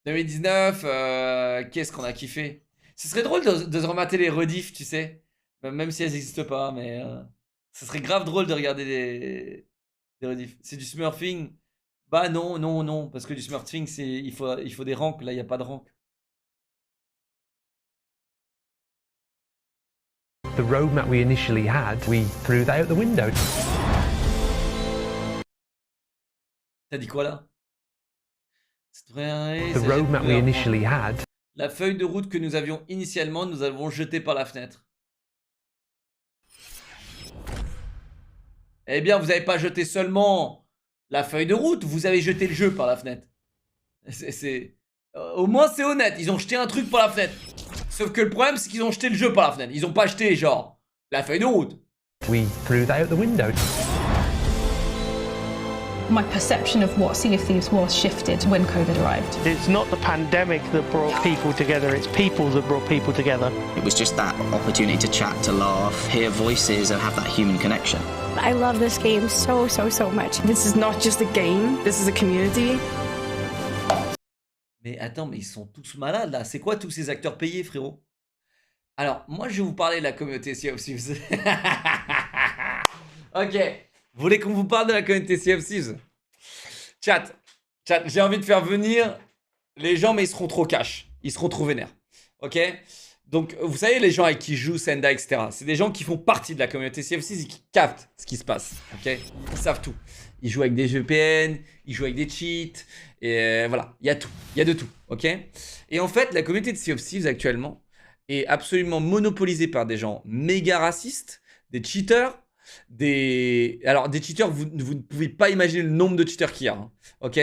2019, qu'est-ce qu'on a kiffé. Ce serait drôle de se remater les rediffs, tu sais. Même si elles n'existent pas, mais ce serait grave drôle de regarder des rediffs. C'est du smurfing. Bah non, parce que du smurfing, il faut des ranks. Là, il n'y a pas de rank. The roadmap we initially had, we threw that out the window. T'as dit quoi là? The roadmap we initially had. La feuille de route que nous avions initialement, nous avons jeté par la fenêtre. Eh bien, vous n'avez pas jeté seulement la feuille de route, vous avez jeté le jeu par la fenêtre. Au moins, c'est honnête. Ils ont jeté un truc par la fenêtre. Sauf que le problème, c'est qu'ils ont jeté le jeu par la fenêtre. Ils ont pas jeté, genre, la feuille de route. We threw that out the window. My perception of what Sea of Thieves was shifted when COVID arrived. It's not the pandemic that brought people together, it's people that brought people together. It was just that opportunity to chat, to laugh, hear voices and have that human connection. I love this game so much. This is not just a game, this is a community. Mais attends, mais ils sont tous malades là. C'est quoi tous ces acteurs payés, frérot? Alors, moi je vais vous parler de la communauté Sea of Thieves. Ok. Vous voulez qu'on vous parle de la communauté Sea of Thieves? Chat, j'ai envie de faire venir les gens, mais ils seront trop cash. Ils seront trop vénères. Ok? Donc, vous savez, les gens avec qui jouent Senda, etc., c'est des gens qui font partie de la communauté Sea of Thieves et qui captent ce qui se passe, ok? Ils savent tout. Ils jouent avec des VPN, ils jouent avec des cheats, et voilà, il y a tout. Il y a de tout, ok? Et en fait, la communauté de Sea of Thieves actuellement est absolument monopolisée par des gens méga racistes, des cheaters, Alors, des cheaters, vous ne pouvez pas imaginer le nombre de cheaters qu'il y a, hein, ok?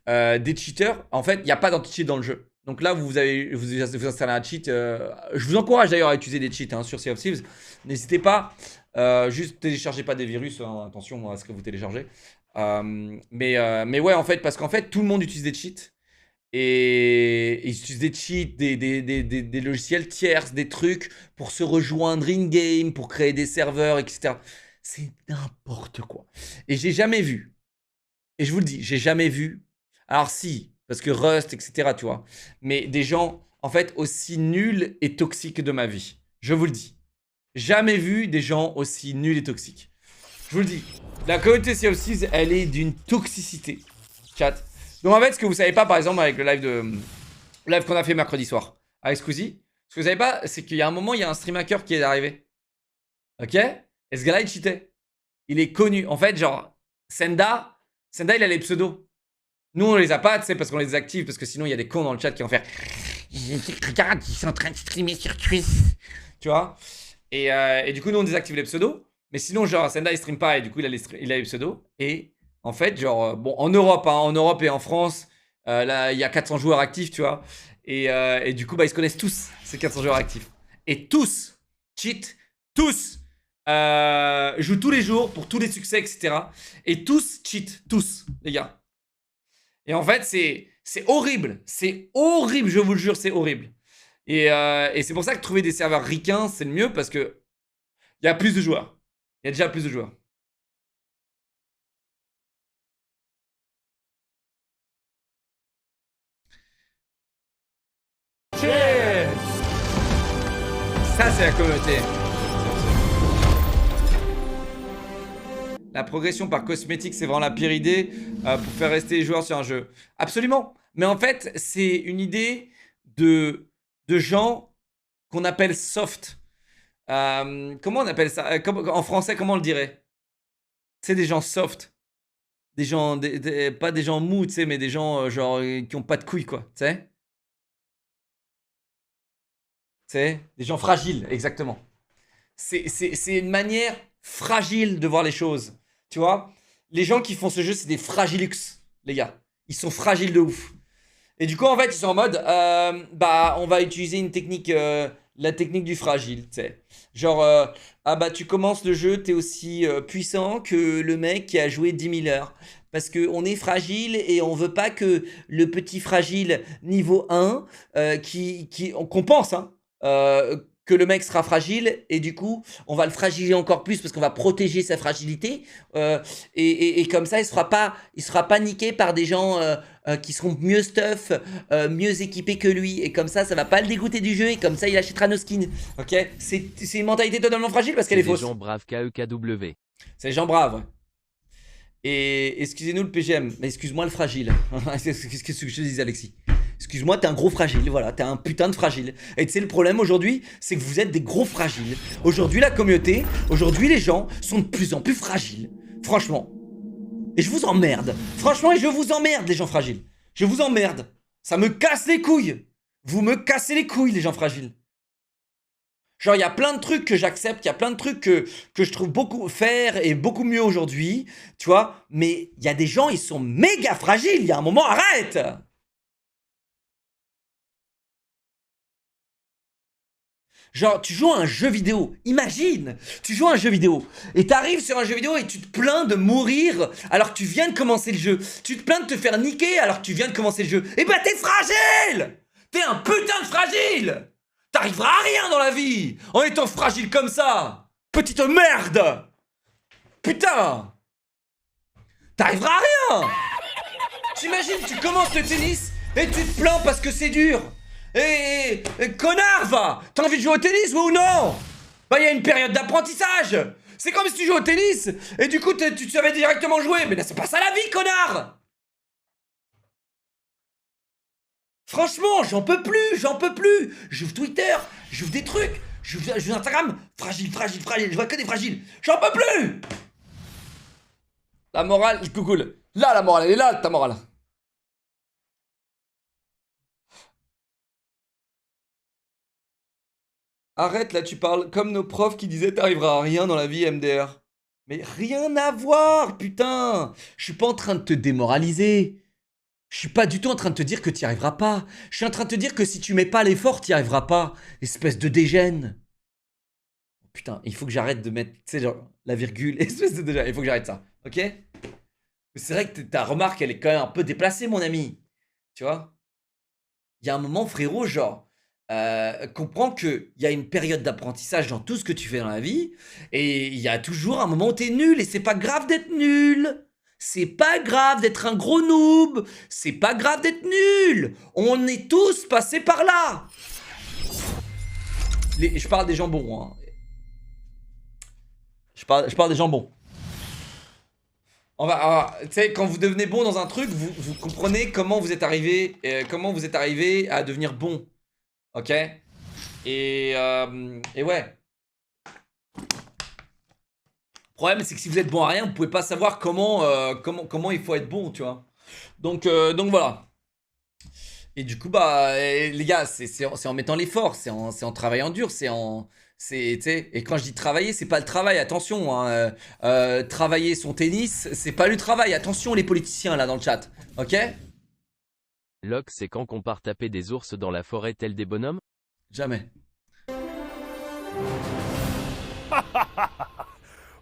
Des cheaters, en fait, il n'y a pas d'anti-cheat dans le jeu. Donc là, vous installez un cheat. Je vous encourage d'ailleurs à utiliser des cheats hein, sur Sea of Thieves. N'hésitez pas. Juste téléchargez pas des virus. Hein, attention à ce que vous téléchargez. Mais ouais, en fait, parce qu'en fait, tout le monde utilise des cheats. Et ils utilisent des cheats, des logiciels tierces, des trucs pour se rejoindre in-game, pour créer des serveurs, etc. C'est n'importe quoi. Et j'ai jamais vu. Et je vous le dis, j'ai jamais vu. Alors si, parce que Rust, etc., tu vois. Mais des gens, en fait, aussi nuls et toxiques de ma vie. Je vous le dis. Jamais vu des gens aussi nuls et toxiques. Je vous le dis. La communauté Sea of Thieves, elle est d'une toxicité. Chat. Donc en fait, ce que vous savez pas, par exemple, avec le live qu'on a fait mercredi soir, avec Squeezie, ce que vous savez pas, c'est qu'il y a un moment, il y a un stream hacker qui est arrivé. Ok? Et ce gars-là, il cheatait. Il est connu. En fait, genre, Senda, il a les pseudos. Nous, on les a pas, tu sais, parce qu'on les désactive, parce que sinon, il y a des cons dans le chat qui vont faire regarde, ils sont en train de streamer sur Twitch. Tu vois? Et du coup, nous, on désactive les pseudos. Mais sinon, genre, Senda, il stream pas, et du coup, il a les pseudos. Et en fait, genre, bon, en Europe et en France, là, il y a 400 joueurs actifs, tu vois. Et du coup, bah, ils se connaissent tous, ces 400 joueurs actifs. Et tous cheat, tous jouent tous les jours pour tous les succès, etc. Et tous cheat, tous, les gars. Et en fait, c'est horrible. C'est horrible, je vous le jure, c'est horrible. Et c'est pour ça que trouver des serveurs ricains, c'est le mieux parce que il y a plus de joueurs. Il y a déjà plus de joueurs. Cheers! Ça, c'est la communauté. La progression par cosmétique, c'est vraiment la pire idée pour faire rester les joueurs sur un jeu. Absolument. Mais en fait, c'est une idée de gens qu'on appelle soft. Comment on appelle ça? En français, comment on le dirait? C'est des gens soft. Des gens, pas des gens mous, tu sais, mais des gens genre qui ont pas de couilles, quoi. Tu sais? Des gens fragiles, exactement. C'est une manière fragile de voir les choses. Tu vois? Les gens qui font ce jeu, c'est des fragilux, les gars. Ils sont fragiles de ouf. Et du coup, en fait, ils sont en mode, bah, on va utiliser une technique, la technique du fragile, tu sais. Genre, ah bah, tu commences le jeu, t'es aussi puissant que le mec qui a joué 10 000 heures. Parce qu'on est fragile et on veut pas que le petit fragile niveau 1, qu'on pense, hein, que le mec sera fragile et du coup on va le fragiliser encore plus parce qu'on va protéger sa fragilité et comme ça il sera pas niqué par des gens qui seront mieux stuff, mieux équipés que lui et comme ça va pas le dégoûter du jeu et comme ça il achètera nos skins. Ok, c'est une mentalité totalement fragile parce qu'elle est fausse. C'est des gens braves KEKW. C'est des gens braves, ouais. Et excusez-nous le PGM, mais excuse-moi le fragile. Qu'est-ce que je te dis, Alexis? Excuse-moi, t'es un gros fragile, voilà, t'es un putain de fragile. Et tu sais, le problème aujourd'hui, c'est que vous êtes des gros fragiles. Aujourd'hui, la communauté, aujourd'hui, les gens sont de plus en plus fragiles. Franchement. Et je vous emmerde. Franchement, et je vous emmerde, les gens fragiles. Je vous emmerde. Ça me casse les couilles. Vous me cassez les couilles, les gens fragiles. Genre, il y a plein de trucs que j'accepte, il y a plein de trucs que je trouve beaucoup faire et beaucoup mieux aujourd'hui, tu vois. Mais il y a des gens, ils sont méga fragiles. Il y a un moment, arrête! Genre, tu joues à un jeu vidéo. Imagine, tu joues à un jeu vidéo. Et t'arrives sur un jeu vidéo et tu te plains de mourir alors que tu viens de commencer le jeu. Tu te plains de te faire niquer alors que tu viens de commencer le jeu. Et bah t'es fragile! T'es un putain de fragile! T'arriveras à rien dans la vie en étant fragile comme ça. Petite merde. Putain. T'arriveras à rien. T'imagines, tu commences le tennis et tu te plains parce que c'est dur. Et connard, va. T'as envie de jouer au tennis, oui ou non? Bah, il y a une période d'apprentissage. C'est comme si tu joues au tennis et du coup, tu savais directement jouer. Mais là, c'est pas ça la vie, connard. Franchement, j'en peux plus, j'en peux plus. J'ouvre Twitter, j'ouvre des trucs, j'ouvre Instagram. Fragile, fragile, fragile. Je vois que des fragiles. J'en peux plus. La morale, cool. Là, la morale, elle est là, ta morale. Arrête, là, tu parles comme nos profs qui disaient t'arriveras à rien dans la vie, MDR. Mais rien à voir, putain. Je suis pas en train de te démoraliser. Je suis pas du tout en train de te dire que t'y arriveras pas. Je suis en train de te dire que si tu mets pas l'effort, t'y arriveras pas. Espèce de dégène. Putain, il faut que j'arrête de mettre, tu sais, genre, la virgule, espèce de dégène. Il faut que j'arrête ça, ok? C'est vrai que ta remarque, elle est quand même un peu déplacée, mon ami. Tu vois? Il y a un moment, frérot, genre, comprends qu'il y a une période d'apprentissage dans tout ce que tu fais dans la vie. Et il y a toujours un moment où t'es nul. Et c'est pas grave d'être nul. C'est pas grave d'être un gros noob. C'est pas grave d'être nul. On est tous passés par là. Je parle des jambons. Hein. Je parle des jambons. Tu sais, quand vous devenez bon dans un truc, vous comprenez comment vous êtes arrivé, à devenir bon. Ok? Et ouais. Le problème, c'est que si vous êtes bon à rien, vous pouvez pas savoir comment il faut être bon, tu vois. Donc voilà. Et du coup, bah, les gars, c'est en mettant l'effort, c'est en travaillant dur, et quand je dis travailler, c'est pas le travail, attention, hein, travailler son tennis, c'est pas le travail, attention les politiciens là dans le chat, ok? Locke, c'est quand qu'on part taper des ours dans la forêt tel des bonhommes? Jamais.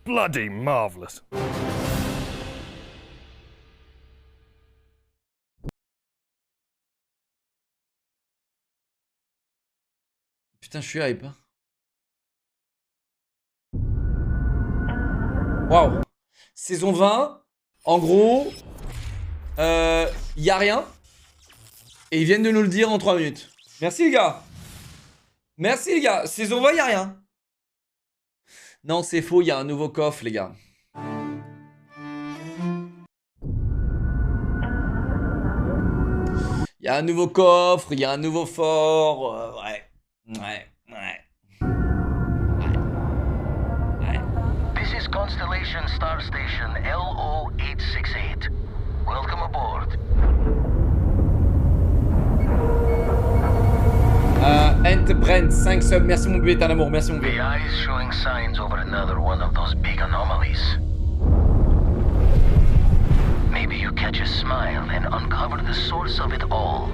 Bloody marvelous. Putain, je suis hype. Hein. Waouh. Saison 20, en gros, y a rien. Et ils viennent de nous le dire en 3 minutes. Merci les gars. Merci les gars. Saison 20, y a rien. Non, c'est faux, il y a un nouveau coffre, les gars. Il y a un nouveau coffre, il y a un nouveau fort. Ouais. This is Constellation Star Station LO868. Welcome aboard. Brent, 5 subs, merci mon bébé, t'es un amour, merci mon bébé. The eye is showing signs over another one of those big anomalies. Maybe you catch a smile and uncover the source of it all.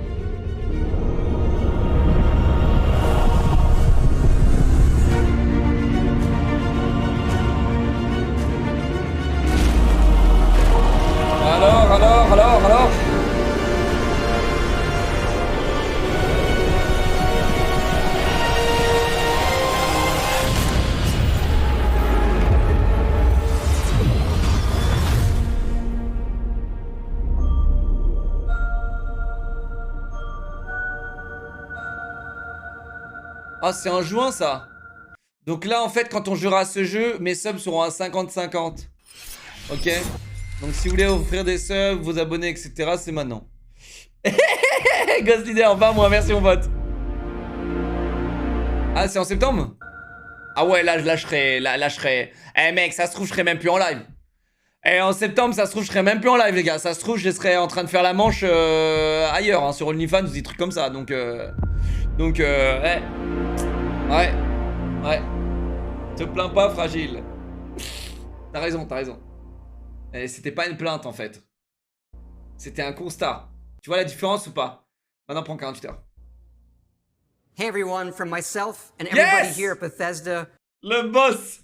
Alors Ah, c'est en juin ça. Donc là en fait quand on jouera à ce jeu, mes subs seront à 50-50. Ok. Donc si vous voulez offrir des subs, vous abonner, etc. c'est maintenant. Ghost Leader, 20 mois, merci mon pote. Ah c'est en septembre? Ah ouais là je lâcherai. Eh mec, ça se trouve je serai même plus en live. Et en septembre ça se trouve je serai même plus en live les gars. Ça se trouve je serai en train de faire la manche ailleurs hein, sur OnlyFans ou des trucs comme ça. Donc ouais. Ouais. Te plains pas, fragile. T'as raison. C'était pas une plainte en fait. C'était un constat. Tu vois la différence ou pas? Maintenant prends 48 heures. Hey everyone, from myself and everybody here at Bethesda. Le boss.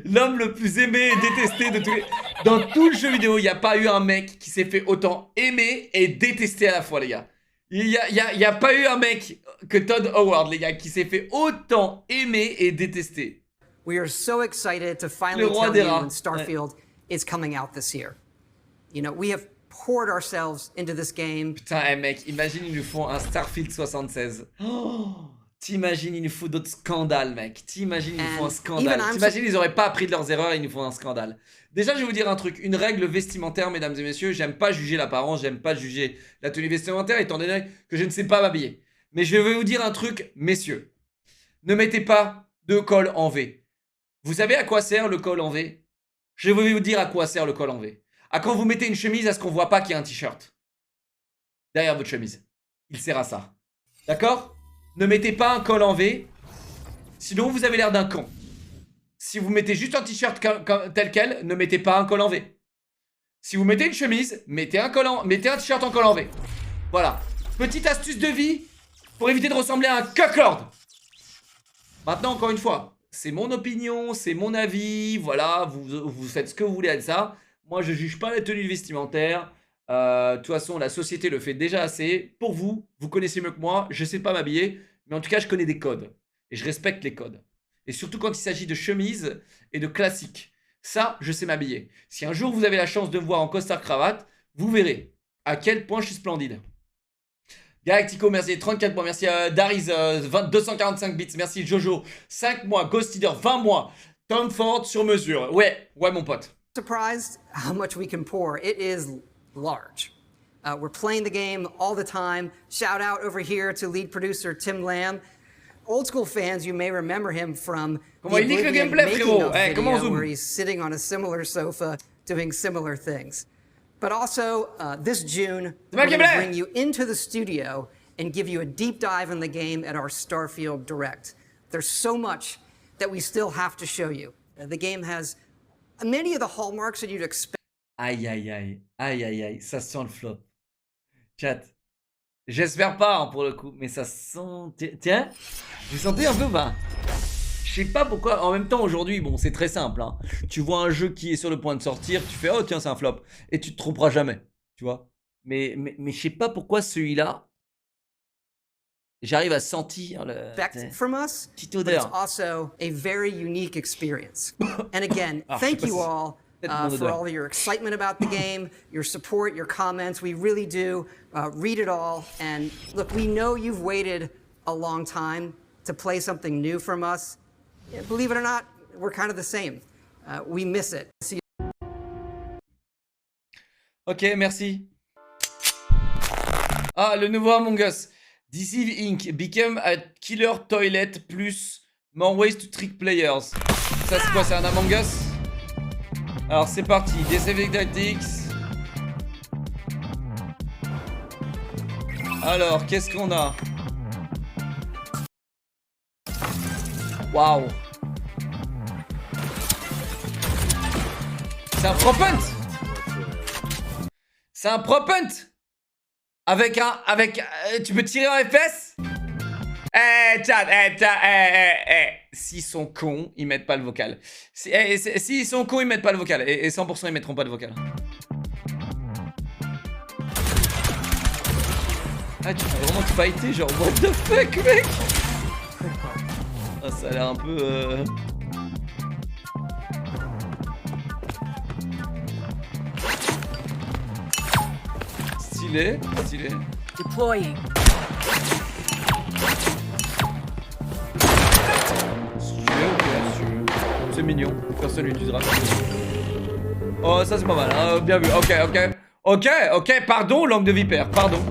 L'homme le plus aimé et détesté de tous les... Dans tout le jeu vidéo, il n'y a pas eu un mec qui s'est fait autant aimer et détester à la fois les gars. Il y a pas eu un mec que Todd Howard, les gars, qui s'est fait autant aimer et détester. We are so excited to finally tell you when Starfield is coming out this year. You know, we have poured ourselves into this game. Putain, mec, imagine ils nous font un Starfield 76. Oh, T'imagines, il nous faut d'autres scandales, mec. T'imagines, il nous faut un scandale. T'imagines, ils auraient pas appris de leurs erreurs et il nous faut un scandale. Déjà, je vais vous dire un truc. Une règle vestimentaire, mesdames et messieurs. J'aime pas juger l'apparence, j'aime pas juger la tenue vestimentaire, étant donné que je ne sais pas m'habiller. Mais je vais vous dire un truc, messieurs. Ne mettez pas de col en V. Vous savez à quoi sert le col en V? Je vais vous dire à quoi sert le col en V. À quand vous mettez une chemise, à ce qu'on voit pas qu'il y a un t-shirt derrière votre chemise. Il sert à ça. D'accord? Ne mettez pas un col en V, sinon vous avez l'air d'un con. Si vous mettez juste un t-shirt tel quel, ne mettez pas un col en V. Si vous mettez une chemise, mettez un t-shirt en col en V. Voilà. Petite astuce de vie pour éviter de ressembler à un cuckold. Maintenant, encore une fois, c'est mon opinion, c'est mon avis. Voilà, vous faites ce que vous voulez avec ça. Moi, je juge pas la tenue vestimentaire. De toute façon, la société le fait déjà assez. Pour vous, vous connaissez mieux que moi. Je sais pas m'habiller, mais en tout cas, je connais des codes. Et je respecte les codes. Et surtout quand il s'agit de chemises et de classiques. Ça, je sais m'habiller. Si un jour vous avez la chance de me voir en costard-cravate, vous verrez à quel point je suis splendide. Galactico, merci. 34 mois, merci. Dariz, 245 bits, merci. Jojo, 5 mois. Ghost Eater, 20 mois. Tom Ford sur mesure. Ouais, mon pote. Surprised how much we can pour. It is large. We're playing the game all the time. Shout out over here to lead producer Tim Lamb. Old school fans, you may remember him from the Oblivion making of video where he's sitting on a similar sofa doing similar things. But also, this June, we're going to bring you into the studio and give you a deep dive in the game at our Starfield Direct. There's so much that we still have to show you. The game has many of the hallmarks that you'd expect. Aïe, aïe, aïe. Aïe, aïe, aïe. Ça sent le flop. Chat. J'espère pas, hein, pour le coup. Mais ça sent... Tiens. Vous sentez un peu pas? Je sais pas pourquoi. En même temps, aujourd'hui, bon, c'est très simple. Hein. Tu vois un jeu qui est sur le point de sortir. Tu fais, oh tiens, c'est un flop. Et tu te tromperas jamais. Tu vois. Mais je sais pas pourquoi celui-là... J'arrive à sentir le... from us, petite but odeur. it's also a very unique experience. And again, thank you all for all of your excitement about the game, your support, your comments. We really do read it all. And look, we know you've waited a long time to play something new from us. Believe it or not, we're kind of the same. We miss it. See you. Ok, merci. Ah, le nouveau Among Us. Deceive Inc. Become a killer toilet plus more ways to trick players. Ça, c'est quoi? C'est un Among Us? Alors, c'est parti. Deceive Tactics. Alors, qu'est-ce qu'on a? Waouh. C'est un pro punt. C'est un pro punt. Avec tu peux tirer en FPS? S'ils sont cons, ils mettent pas le vocal. S'ils sont cons, ils mettent pas le vocal. Et 100% ils mettront pas de vocal. Ah, tu peux vraiment te fighter, genre what the fuck, mec? Ah, ça a l'air un peu... Stylé, stylé. Deploying. C'est mignon, personne l'utilisera. Oh, ça c'est pas mal, hein. Bien vu, ok, pardon, langue de vipère, pardon.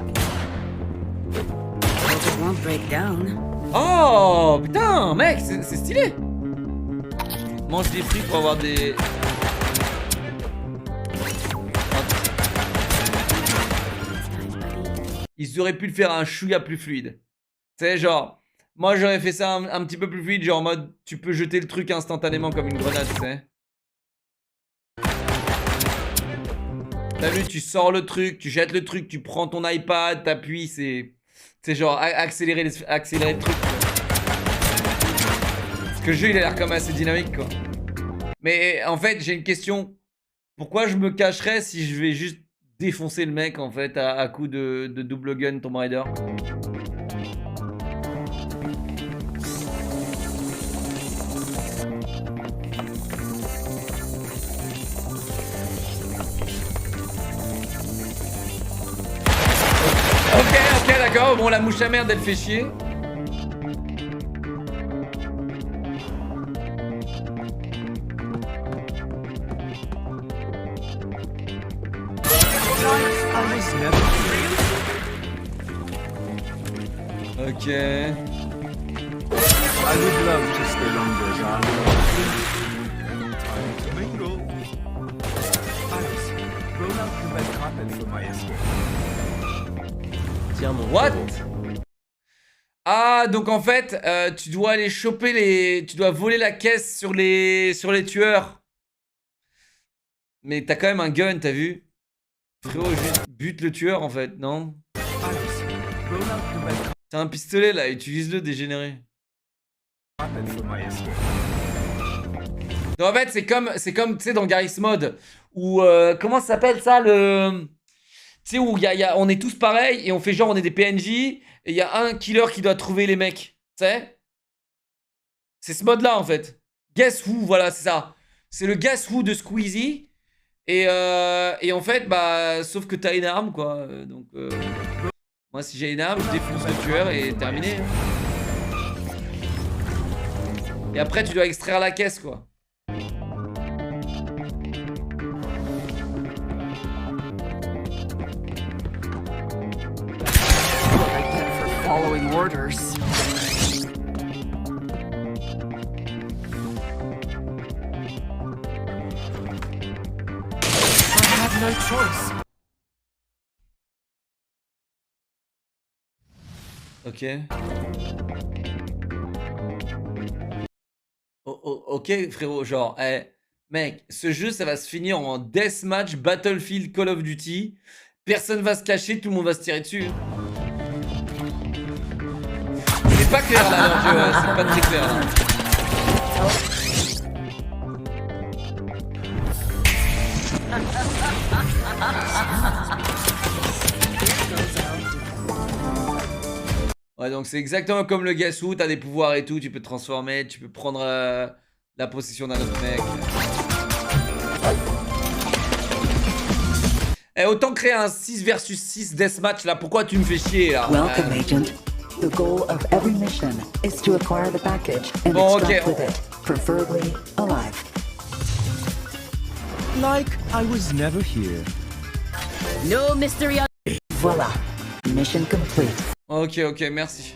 Oh, putain, mec, c'est stylé. Mange des frites pour avoir des... Ils auraient pu le faire un chouïa plus fluide. Tu sais, genre... Moi, j'aurais fait ça un petit peu plus fluide, genre en mode... Tu peux jeter le truc instantanément comme une grenade, tu sais. T'as vu, tu sors le truc, tu jettes le truc, tu prends ton iPad, t'appuies, c'est... C'est genre accélérer le truc. Parce que le jeu, il a l'air quand même assez dynamique, quoi. Mais en fait, j'ai une question. Pourquoi je me cacherais si je vais juste défoncer le mec, en fait, à coup de double gun Tomb Raider? Ok, d'accord. Bon, la mouche à merde, elle fait chier. Ok. I would love to stay longer, Mingle. Iris, roll out the red carpet for my escort. Tiens, mon What? frérot. Ah, donc en fait, tu dois aller choper les... Tu dois voler la caisse sur les tueurs. Mais t'as quand même un gun, t'as vu? Frérot, juste bute le tueur en fait, non? T'as un pistolet là, utilise-le, dégénéré. Donc en fait, c'est comme tu sais, dans Garry's Mod, où... comment ça s'appelle ça, le... Tu sais, où on est tous pareils et on fait genre on est des PNJ et il y a un killer qui doit trouver les mecs. Tu sais? C'est ce mode là en fait. Guess Who, voilà, c'est ça. C'est le Guess Who de Squeezie. Et en fait, bah, sauf que t'as une arme quoi. Donc, moi si j'ai une arme, je défonce le tueur et terminé. Et après, tu dois extraire la caisse quoi. Following orders. I have no choice. Ok. Ok frérot, genre, mec, ce jeu ça va se finir en deathmatch Battlefield Call of Duty. Personne va se cacher, tout le monde va se tirer dessus. C'est pas clair là leur jeu, ouais, c'est pas très clair là. Ouais, donc c'est exactement comme le Guess Who, t'as des pouvoirs et tout, tu peux te transformer, tu peux prendre la possession d'un autre mec. Autant créer un 6 versus 6 deathmatch là, pourquoi tu me fais chier là? Welcome, Agent. The goal of every mission is to acquire the package and extract with it, preferably alive. Like I was never here. No mystery. Voila. Mission complete. Ok, merci.